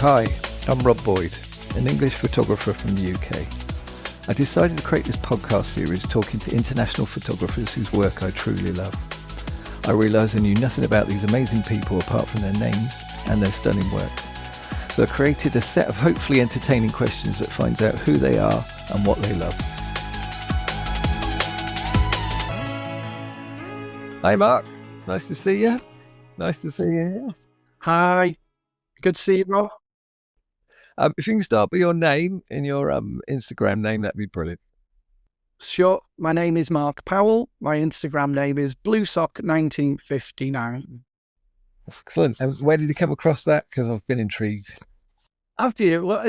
Hi, I'm Rob Boyd, an English photographer from the UK. I decided to create this podcast series talking to international photographers whose work I truly love. I realised I knew nothing about these amazing people apart from their names and their stunning work. So I created a set of hopefully entertaining questions that finds out who they are and what they love. Hi Mark, nice to see you. Nice to see you here. Hi, good to see you, Rob. If you can start with your name and your Instagram name, that'd be brilliant. Sure, my name is Mark Powell. My Instagram name is BlueSock1959. Excellent. And where did you come across that? Because I've been intrigued. After you, well,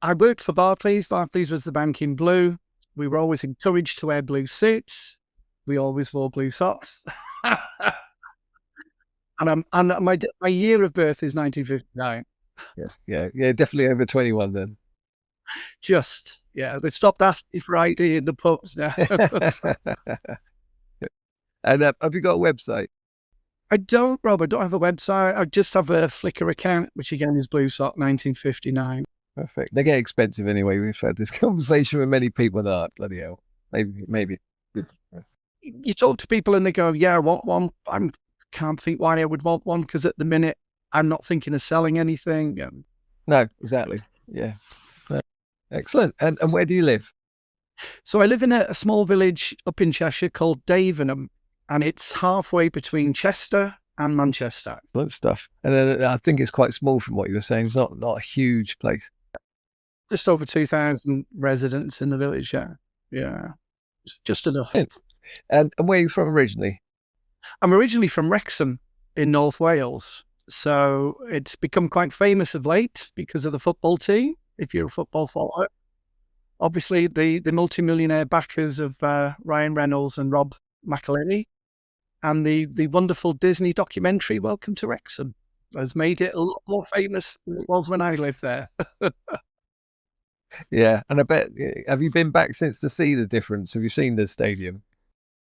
I worked for Barclays. Barclays was the bank in blue. We were always encouraged to wear blue suits. We always wore blue socks. and my year of birth is 1959. Yes, yeah, definitely over 21 then. They've stopped asking for ID in the pubs now. And have you got a website? I don't, Rob. I don't have a website. I just have a Flickr account, which again is BlueSock1959. Perfect. They get expensive anyway. We've had this conversation with many people that, bloody hell, maybe. You talk to people and they go, yeah, I want one. I can't think why I would want one because at the minute I'm not thinking of selling anything. No, exactly. Yeah. Excellent. And where do you live? So I live in a small village up in Cheshire called Davenham, and it's halfway between Chester and Manchester. Good stuff. And I think it's quite small from what you were saying. It's not a huge place. Just over 2,000 residents in the village, yeah. Just enough. And where are you from originally? I'm originally from Wrexham in North Wales. So it's become quite famous of late because of the football team, if you're a football follower. Obviously, the multimillionaire backers of Ryan Reynolds and Rob McElhenney, and the wonderful Disney documentary Welcome to Wrexham has made it a lot more famous than it was when I lived there. Yeah, and I bet, have you been back since to see the difference? Have you seen the stadium?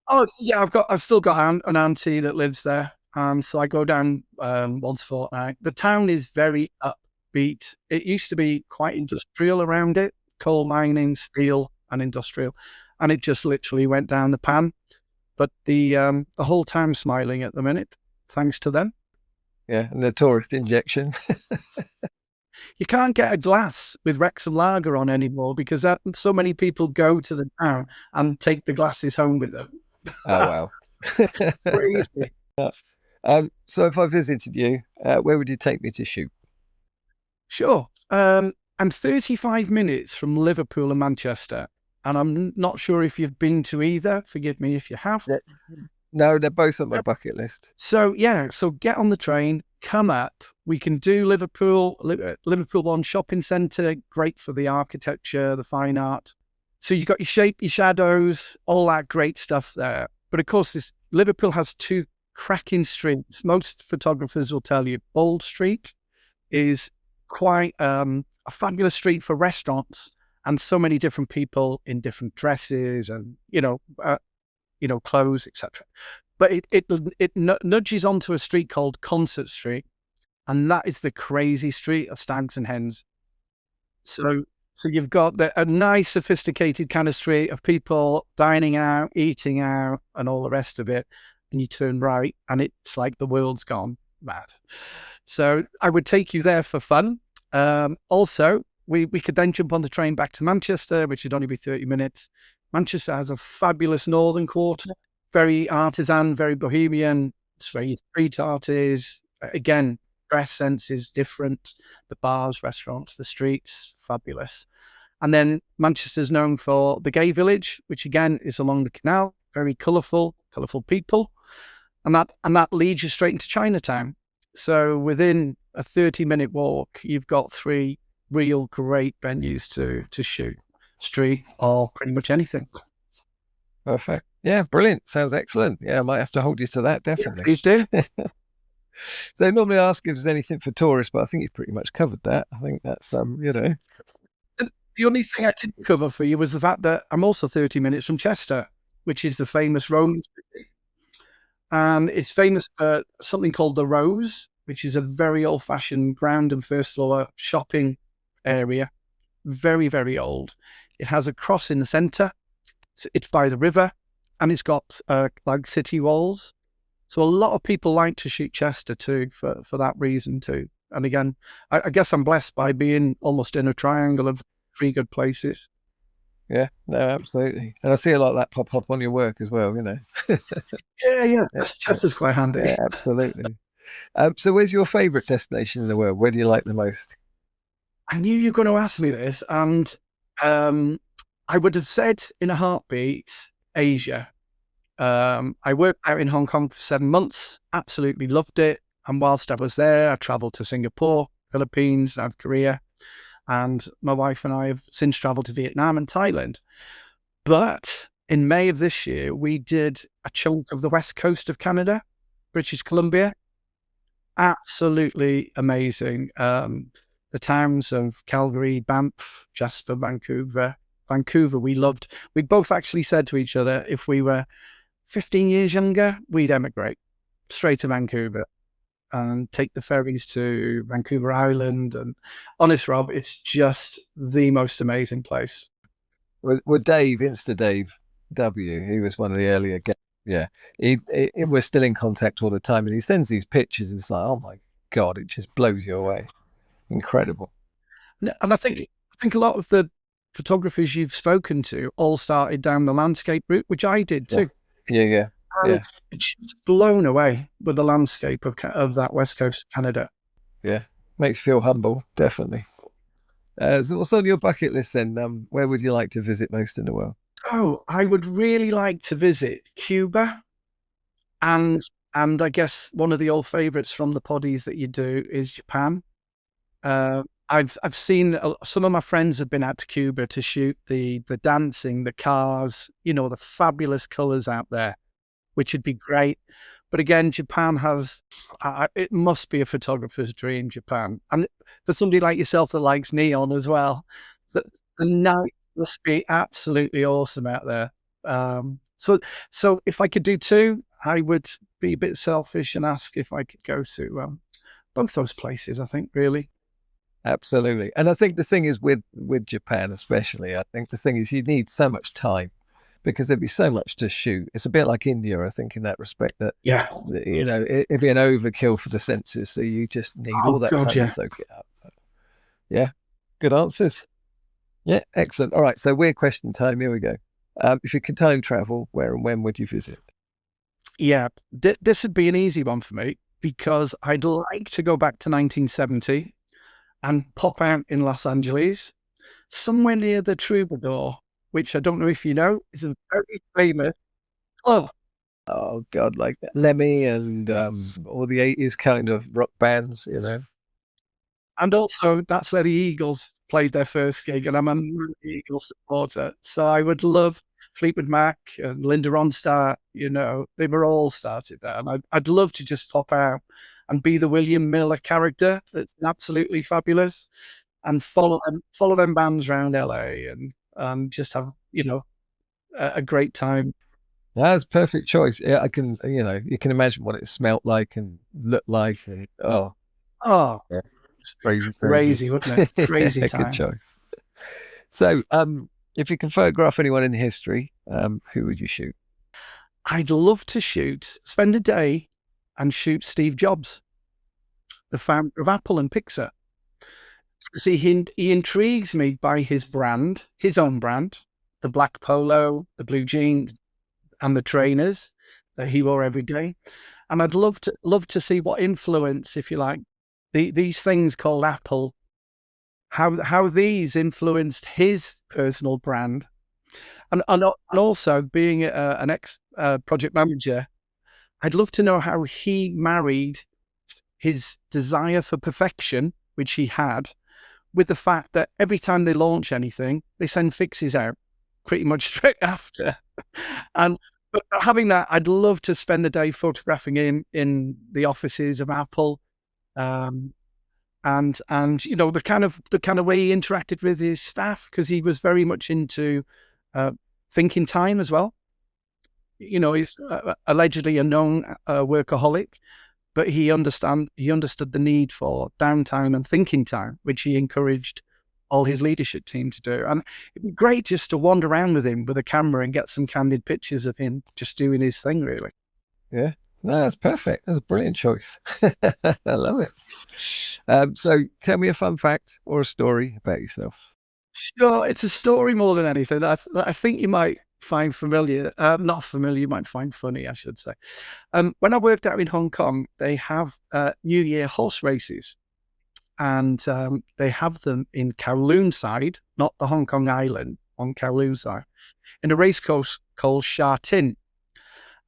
Oh yeah, I've still got an auntie that lives there. So I go down once a fortnight. The town is very upbeat. It used to be quite industrial around it, coal mining, steel and industrial. And it just literally went down the pan. But the whole town's smiling at the minute, thanks to them. Yeah, and the tourist injection. You can't get a glass with Wrexham lager on anymore because so many people go to the town and take the glasses home with them. Oh, wow. Crazy. So if I visited you, where would you take me to shoot? Sure. I'm 35 minutes from Liverpool and Manchester, and I'm not sure if you've been to either. Forgive me if you have. No, they're both on my bucket list. So get on the train, come up. We can do Liverpool 1 shopping centre, great for the architecture, the fine art. So you've got your shape, your shadows, all that great stuff there. But of course, Liverpool has two cracking streets. Most photographers will tell you Old Street is quite a fabulous street for restaurants and so many different people in different dresses and clothes, etc. But it nudges onto a street called Concert Street, and that is the crazy street of stags and hens. So you've got a nice sophisticated kind of street of people dining out, eating out, and all the rest of it. And you turn right and it's like the world's gone mad. So I would take you there for fun. Also, we could then jump on the train back to Manchester, which would only be 30 minutes. Manchester has a fabulous northern quarter, very artisan, very bohemian. It's where your street art is. Again, dress sense is different. The bars, restaurants, the streets, fabulous. And then Manchester's known for the gay village, which again is along the canal, very colourful people. And that leads you straight into Chinatown. So within a 30-minute walk, you've got 3 real great venues to shoot, street or pretty much anything. Perfect. Yeah, brilliant. Sounds excellent. Yeah, I might have to hold you to that, definitely. Yeah, please do. So they normally ask if there's anything for tourists, but I think you've pretty much covered that. I think that's, The only thing I didn't cover for you was the fact that I'm also 30 minutes from Chester, which is the famous Roman city. And it's famous for something called the Rose, which is a very old-fashioned ground and first floor shopping area. Very, very old. It has a cross in the centre. It's by the river, and it's got like city walls. So a lot of people like to shoot Chester too for that reason too. And again, I guess I'm blessed by being almost in a triangle of 3 good places. Yeah, no, absolutely. And I see a lot of that pop up on your work as well, you know. Yeah. Chester's quite handy. Yeah, absolutely. So where's your favourite destination in the world? Where do you like the most? I knew you were going to ask me this, and I would have said in a heartbeat, Asia. I worked out in Hong Kong for 7 months, absolutely loved it. And whilst I was there, I travelled to Singapore, Philippines, South Korea, and my wife and I have since travelled to Vietnam and Thailand. But in May of this year, we did a chunk of the west coast of Canada, British Columbia. Absolutely amazing. The towns of Calgary, Banff, Jasper, Vancouver. Vancouver, we loved. We both actually said to each other, if we were 15 years younger, we'd emigrate straight to Vancouver and take the ferries to Vancouver Island. And honest, Rob, it's just the most amazing place. Well, Dave, Insta Dave W, he was one of the earlier guests. Yeah, we're still in contact all the time, and he sends these pictures. It's like, oh my God, it just blows you away. Incredible. And I think a lot of the photographers you've spoken to all started down the landscape route, which I did too. Yeah. It's just blown away with the landscape of that west coast of Canada. Yeah, makes you feel humble, definitely. So what's on your bucket list then? Where would you like to visit most in the world? Oh, I would really like to visit Cuba, and I guess one of the old favourites from the poddies that you do is Japan. I've seen some of my friends have been out to Cuba to shoot the dancing, the cars, the fabulous colours out there, which would be great. But again, Japan has, it must be a photographer's dream, Japan. And for somebody like yourself that likes neon as well, the night must be absolutely awesome out there. So if I could do 2, I would be a bit selfish and ask if I could go to both those places, I think, really. Absolutely. And I think the thing is with Japan especially, I think the thing is you need so much time because there'd be so much to shoot. It's a bit like India, I think, in that respect that, it'd be an overkill for the senses. So you just need all that time to soak it up. Yeah. Good answers. Yeah. Excellent. All right. So weird question time. Here we go. If you could time travel, where and when would you visit? Yeah. This would be an easy one for me because I'd like to go back to 1970 and pop out in Los Angeles, somewhere near the Troubadour, which I don't know if you know, is a very famous club. Oh God, like Lemmy and all the 80s kind of rock bands, And also, that's where the Eagles played their first gig, and I'm a Eagles supporter. So I would love Fleetwood Mac and Linda Ronstadt, they were all started there. And I'd love to just pop out and be the William Miller character that's absolutely fabulous and follow them bands around LA and just have, a great time. That's a perfect choice. Yeah, I can, you can imagine what it smelt like and looked like. And, yeah. Crazy, wouldn't it? Crazy time. Good choice. So, if you can photograph anyone in history, who would you shoot? I'd love to spend a day and shoot Steve Jobs, the founder of Apple and Pixar. See, he intrigues me by his brand, his own brand, the black polo, the blue jeans, and the trainers that he wore every day. And I'd love to see what influence, if you like, these things called Apple, how these influenced his personal brand. And also being an ex project manager, I'd love to know how he married his desire for perfection, which he had, with the fact that every time they launch anything, they send fixes out pretty much straight after. But having that, I'd love to spend the day photographing him in the offices of Apple, and the kind of way he interacted with his staff, because he was very much into thinking time as well. He's allegedly a known workaholic, but he understood the need for downtime and thinking time, which he encouraged all his leadership team to do. And it'd be great just to wander around with him with a camera and get some candid pictures of him just doing his thing, really. Yeah. No, that's perfect. That's a brilliant choice. I love it. So tell me a fun fact or a story about yourself. Sure, it's a story more than anything that I think you might find familiar. Not familiar, you might find funny, I should say. When I worked out in Hong Kong, they have New Year horse races. And they have them in Kowloon side, not the Hong Kong island, on Kowloon side, in a racecourse called Sha Tin.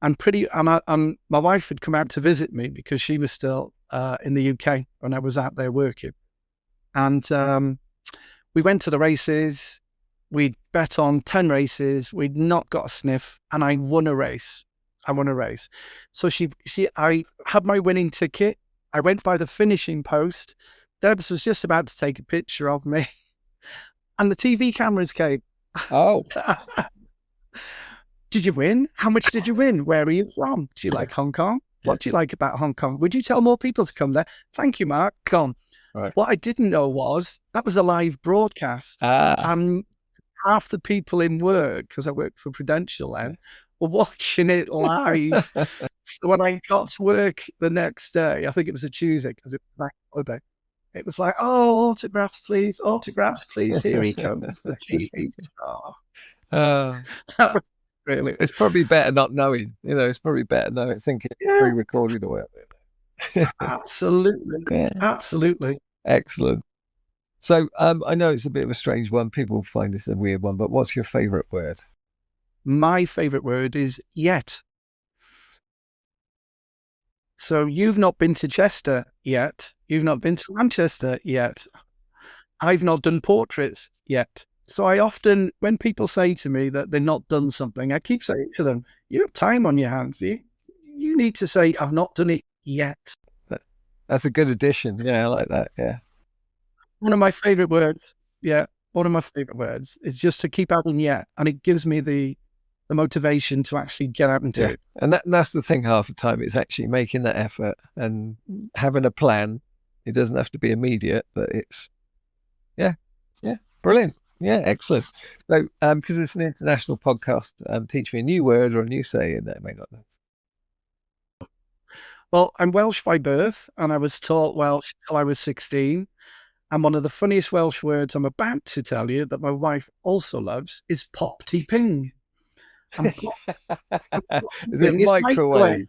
And my wife had come out to visit me because she was still in the UK when I was out there working. And we went to the races. We'd bet on 10 races. We'd not got a sniff, and I won a race. So I had my winning ticket. I went by the finishing post. Debs was just about to take a picture of me, and the TV cameras came. Oh. Did you win? How much did you win? Where are you from? Do you like Hong Kong? What do you like about Hong Kong? Would you tell more people to come there? Thank you, Mark. Gone. Right. What I didn't know was that was a live broadcast. Half the people in work, because I worked for Prudential then, were watching it live. So when I got to work the next day, I think it was a Tuesday because it was back holiday, it was like, oh, autographs, please. Here he comes, the TV star. That was really. It's probably better not knowing. It's probably better knowing, thinking it's pre-recorded or whatever. Absolutely. Yeah. Absolutely. Excellent. So I know it's a bit of a strange one. People find this a weird one, but what's your favourite word? My favourite word is yet. So you've not been to Chester yet. You've not been to Manchester yet. I've not done portraits yet. So I often, when people say to me that they've not done something, I keep saying to them, you have time on your hands. You need to say, I've not done it yet. That's a good addition. Yeah, I like that. Yeah. One of my favourite words. Yeah. One of my favourite words is just to keep adding yet. And it gives me the motivation to actually get out and do it. And that's the thing half the time. It's actually making that effort and having a plan. It doesn't have to be immediate, but it's, brilliant. Yeah, excellent. So, because it's an international podcast, teach me a new word or a new saying that I may not know. Well, I'm Welsh by birth, and I was taught Welsh till I was 16. And one of the funniest Welsh words I'm about to tell you that my wife also loves is pop-tee-ping. Is it microwave?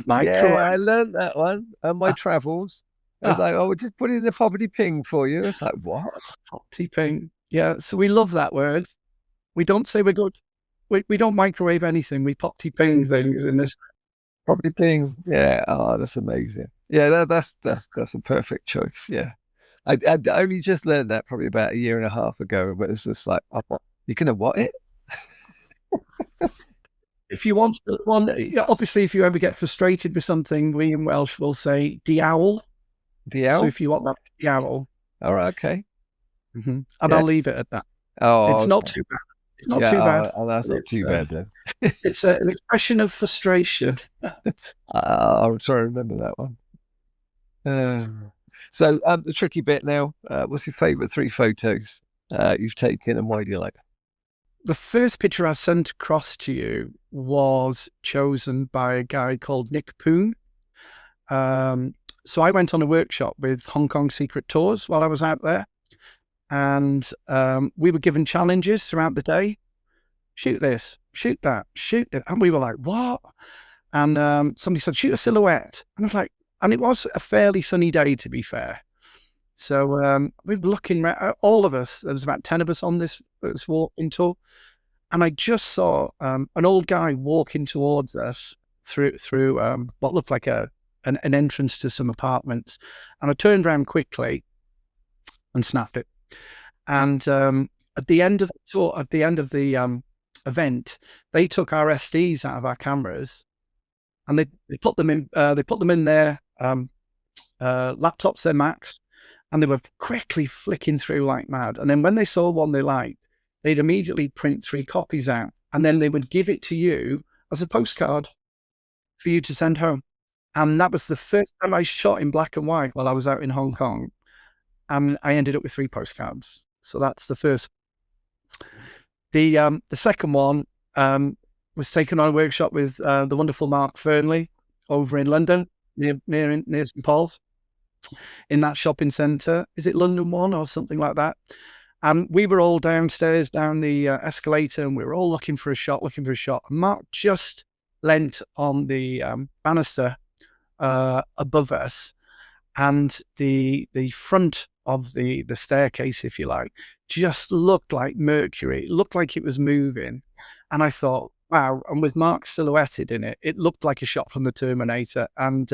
Microwave. Yeah, I learned that one on my travels. I was like, oh, we'll just put it in a poppity-ping for you. It's like, what? Pop-tea-ping. Yeah, so we love that word. We don't say we're good. We don't microwave anything. We pop-tea-ping things in this. Pop-tea-ping. Yeah. Oh, that's amazing. Yeah, that's a perfect choice. Yeah. I only just learned that probably about a year and a half ago, but it's just like, you're going to what it? If you want one, obviously, if you ever get frustrated with something, we in Welsh will say "diawl." Diawl. So if you want that, diawl. All right. Okay. Mm-hmm. And I'll leave it at that. Oh, it's not too bad. It's not too bad. Oh, that's not too bad then. It's an expression of frustration. I'll try to remember that one. So the tricky bit now. What's your favourite 3 photos you've taken, and why do you like them? The first picture I sent across to you was chosen by a guy called Nick Poon. So I went on a workshop with Hong Kong Secret Tours while I was out there. And we were given challenges throughout the day. Shoot this, shoot that, shoot it. And we were like, what? And somebody said, shoot a silhouette. And I was like, and it was a fairly sunny day, to be fair. So we were looking at all of us. There was about 10 of us on this walking tour. And I just saw an old guy walking towards us through what looked like an entrance to some apartments. And I turned around quickly and snapped it. And at the end of the tour, at the end of the event, they took our SDs out of our cameras, and they put them in. They put them in their laptops, their Macs, and they were quickly flicking through like mad. And then when they saw one they liked, they'd immediately print 3 copies out, and then they would give it to you as a postcard for you to send home. And that was the first time I shot in black and white while I was out in Hong Kong. And I ended up with 3 postcards. So that's the first. The second one was taken on a workshop with the wonderful Mark Fernley over in London, near St Paul's, in that shopping centre. Is it London One or something like that? And we were all downstairs down the escalator, and we were all looking for a shot. And Mark just leant on the banister above us, and the front of the staircase, if you like, just looked like Mercury. It looked like it was moving. And I thought, wow. And with Mark silhouetted in it, it looked like a shot from the Terminator. And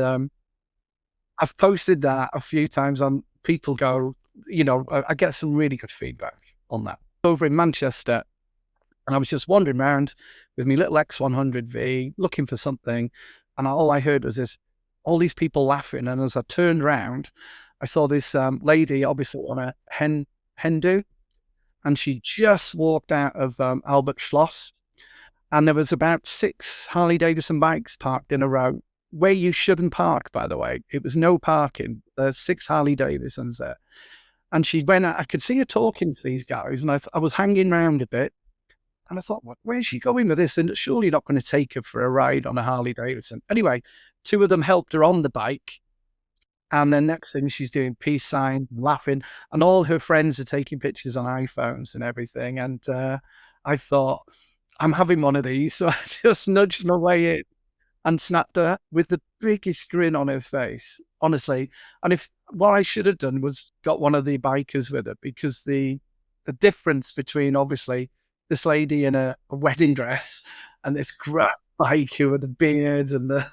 I've posted that a few times on, people go, I get some really good feedback on that. Over in Manchester, and I was just wandering around with my little X100V looking for something. And all I heard was all these people laughing. And as I turned around, I saw this lady, obviously on a hen do, and she just walked out of Albert Schloss, and there was about 6 Harley Davidson bikes parked in a row, where you shouldn't park, by the way. It was no parking. There's 6 Harley Davidsons there. And she went out, I could see her talking to these guys, and I was hanging around a bit, and I thought, where's she going with this? And surely not going to take her for a ride on a Harley Davidson. Anyway, 2 of them helped her on the bike. And then next thing, she's doing peace sign, laughing, and all her friends are taking pictures on iPhones and everything. And I thought, I'm having one of these. So I just nudged my way in and snapped her with the biggest grin on her face, honestly. And what I should have done was got one of the bikers with her, because the difference between, obviously, this lady in a wedding dress and this gruff biker with the beard and the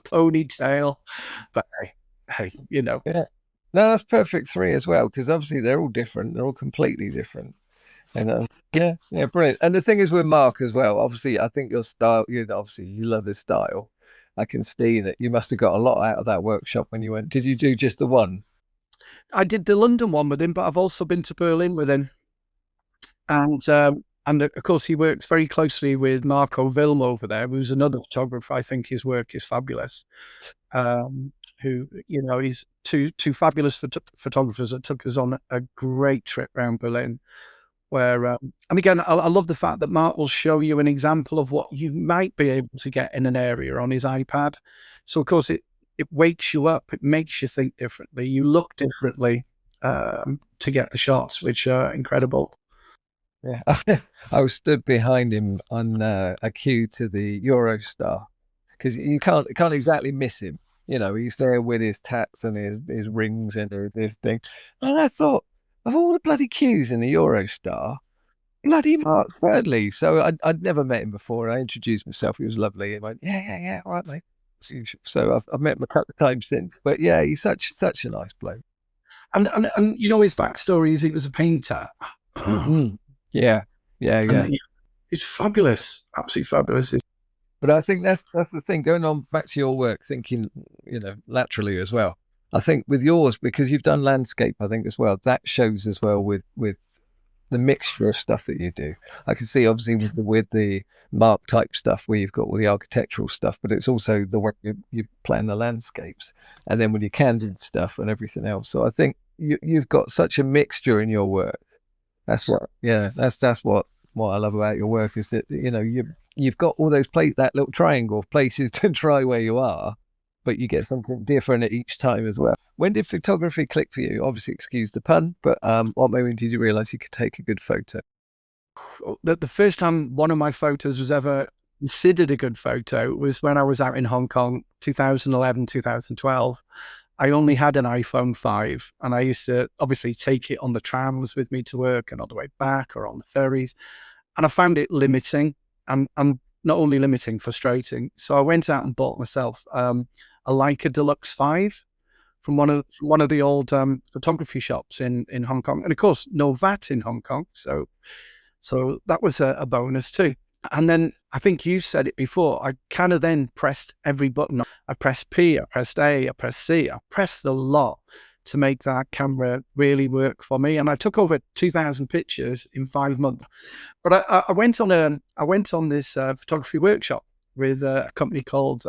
ponytail. But hey, Yeah. No, that's perfect 3 as well, because obviously they're all different. They're all completely different. And yeah, brilliant. And the thing is with Mark as well, obviously, I think your style, obviously you love his style. I can see that you must have got a lot out of that workshop when you went. Did you do just the one? I did the London one with him, but I've also been to Berlin with him. And of course, he works very closely with Marco Wilm over there, who's another photographer. I think his work is fabulous. Who, he's two fabulous photographers that took us on a great trip around Berlin, where, and again, I love the fact that Mark will show you an example of what you might be able to get in an area on his iPad. So, of course, it wakes you up. It makes you think differently. You look differently to get the shots, which are incredible. Yeah, I was stood behind him on a queue to the Eurostar, because you can't exactly miss him. He's there with his tats and his rings and his thing. And I thought, of all the bloody queues in the Eurostar, bloody Mark Fernley. So I'd never met him before. I introduced myself. He was lovely. And went, yeah, all right, mate. So I've met him a couple of times since. But yeah, he's such a nice bloke. And his backstory is he was a painter. Yeah. It's fabulous, absolutely fabulous. But I think that's the thing, going on back to your work, thinking, laterally as well. I think with yours, because you've done landscape, I think as well, that shows as well with the mixture of stuff that you do. I can see obviously with the Mark type stuff where you've got all the architectural stuff, but it's also the way you plan the landscapes, and then with your Candid stuff and everything else. So I think you've got such a mixture in your work. That's what I love about your work, is that you've got all those that little triangle of places to try where you are, but you get something different at each time as well. When did photography click for you? Obviously, excuse the pun, but what moment did you realise you could take a good photo? The first time one of my photos was ever considered a good photo was when I was out in Hong Kong, 2011, 2012. I only had an iPhone 5, and I used to obviously take it on the trams with me to work and on the way back or on the ferries. And I found it limiting, and not only limiting, frustrating. So I went out and bought myself a Leica Deluxe 5 from one of the old photography shops in Hong Kong. And of course, no VAT in Hong Kong. So that was a bonus too. And then I think you said it before, I kind of then pressed every button. I pressed P, I pressed A, I pressed C, I pressed the lot to make that camera really work for me. And I took over 2,000 pictures in 5 months. But I went on this photography workshop with a company called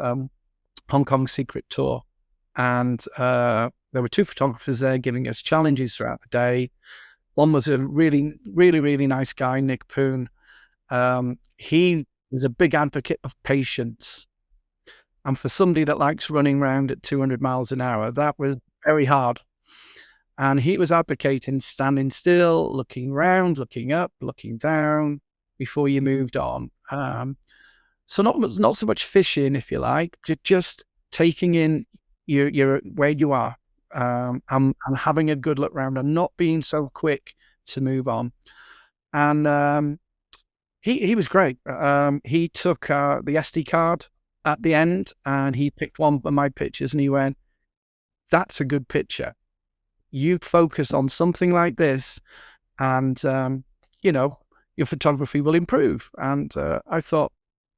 Hong Kong secret tour. And there were 2 photographers there giving us challenges throughout the day. One was a really, really, really nice guy, Nick Poon. He was a big advocate of patience. And for somebody that likes running around at 200 miles an hour, that was very hard. And he was advocating standing still, looking round, looking up, looking down before you moved on. So not so much fishing, if you like, just taking in your where you are, and having a good look around and not being so quick to move on. And he was great. He took the SD card at the end and he picked one of my pictures and he went, "That's a good picture. You focus on something like this and, your photography will improve." And I thought,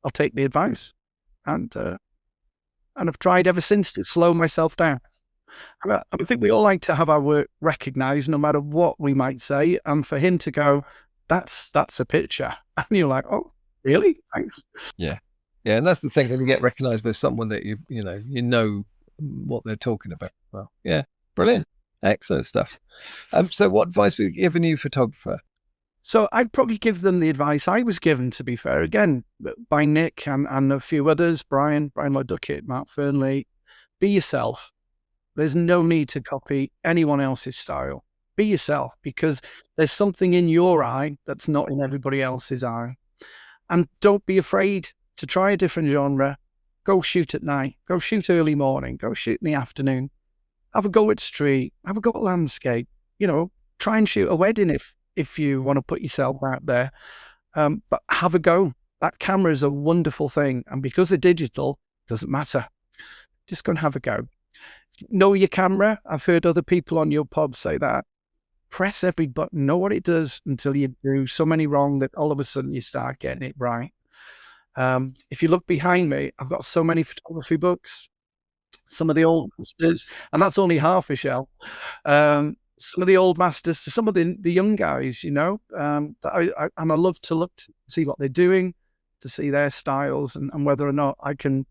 I'll take the advice. And I've tried ever since to slow myself down. I think we all like to have our work recognised, no matter what we might say. And for him to go, that's a picture. And you're like, oh, really? Thanks. Yeah. Yeah. And that's the thing, when you get recognised by someone that you know what they're talking about. Well, yeah. Brilliant. Excellent stuff. So what advice would you give a new photographer? So I'd probably give them the advice I was given, to be fair, again, by Nick and a few others, Brian Lloyd-Duckett, Mark Fernley. Be yourself. There's no need to copy anyone else's style. Be yourself, because there's something in your eye that's not in everybody else's eye. And don't be afraid to try a different genre. Go shoot at night. Go shoot early morning. Go shoot in the afternoon. Have a go at street. Have a go at landscape. Try and shoot a wedding if you want to put yourself out there. But have a go. That camera is a wonderful thing. And because they're digital, it doesn't matter. Just go and have a go. Know your camera. I've heard other people on your pod say that. Press every button. Know what it does until you do so many wrong that all of a sudden you start getting it right. If you look behind me, I've got so many photography books. Some of the old masters, and that's only half a shelf. Some of the old masters to some of the young guys, that I love to look to see what they're doing, to see their styles and whether or not I can,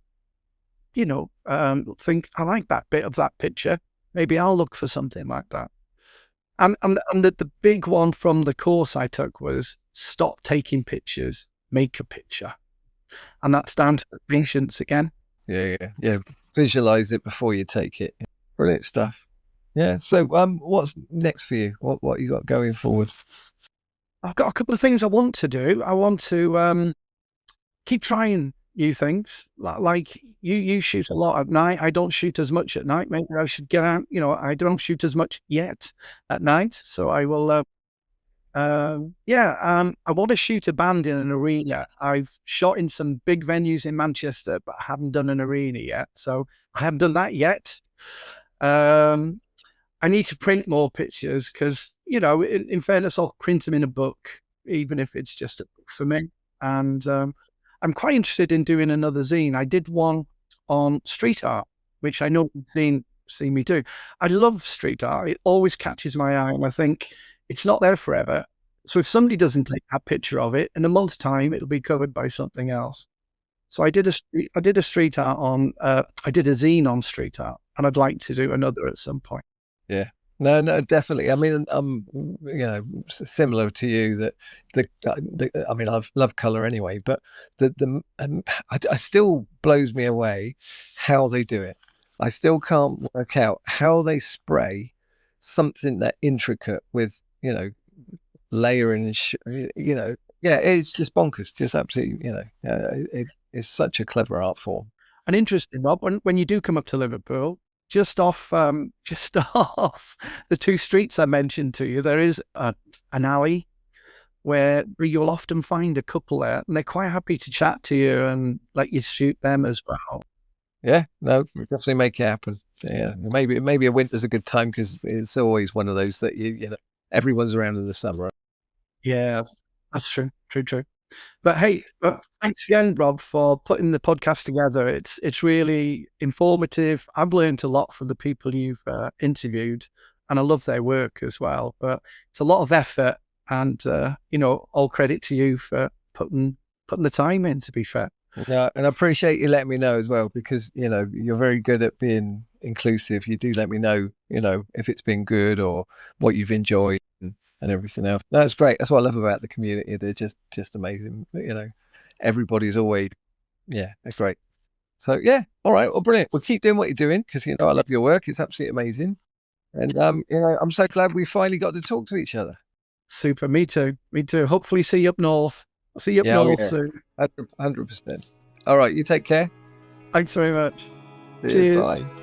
think I like that bit of that picture. Maybe I'll look for something like that. And the big one from the course I took was stop taking pictures, make a picture. And that's down to patience again. Yeah. Visualize it before you take it. Brilliant stuff. Yeah. So, what's next for you? What you got going forward? I've got a couple of things I want to do. I want to keep trying new things. Like you shoot a lot at night. I don't shoot as much at night. Maybe I should get out. I don't shoot as much yet at night. So I will. I want to shoot a band in an arena. I've shot in some big venues in Manchester, but I haven't done an arena yet. So I haven't done that yet. I need to print more pictures because, in fairness, I'll print them in a book, even if it's just a book for me. And I'm quite interested in doing another zine. I did one on street art, which I know you've seen me do. I love street art. It always catches my eye, and I think it's not there forever. So if somebody doesn't take that picture of it, in a month's time, it'll be covered by something else. So I did a street art on, I did a zine on street art, and I'd like to do another at some point. Yeah. No, definitely. I mean, similar to you that I love color anyway, but I still blows me away how they do it. I still can't work out how they spray something that intricate with, layering and, it's just bonkers. Just absolutely, it's such a clever art form. And interesting, Rob, when you do come up to Liverpool, just off the 2 streets I mentioned to you, there is an alley where you'll often find a couple there, and they're quite happy to chat to you and let you shoot them as well. Yeah, no, definitely make it happen. Yeah, maybe a winter's a good time because it's always one of those that everyone's around in the summer. Yeah, that's true. But hey, thanks again, Rob, for putting the podcast together. It's really informative. I've learned a lot from the people you've interviewed, and I love their work as well. But it's a lot of effort, and all credit to you for putting the time in, to be fair. No, and I appreciate you letting me know as well, because you're very good at being inclusive. You do let me know, if it's been good or what you've enjoyed and everything else. That's great. That's what I love about the community. They're just amazing. Everybody's always, yeah, they're great. So yeah, all right, well, brilliant. Well, keep doing what you're doing, because I love your work. It's absolutely amazing, and I'm so glad we finally got to talk to each other. Super. Me too. Me too. Hopefully see you up north. I'll see you up north soon. 100%. All right, you take care. Thanks very much. Cheers. Cheers. Bye.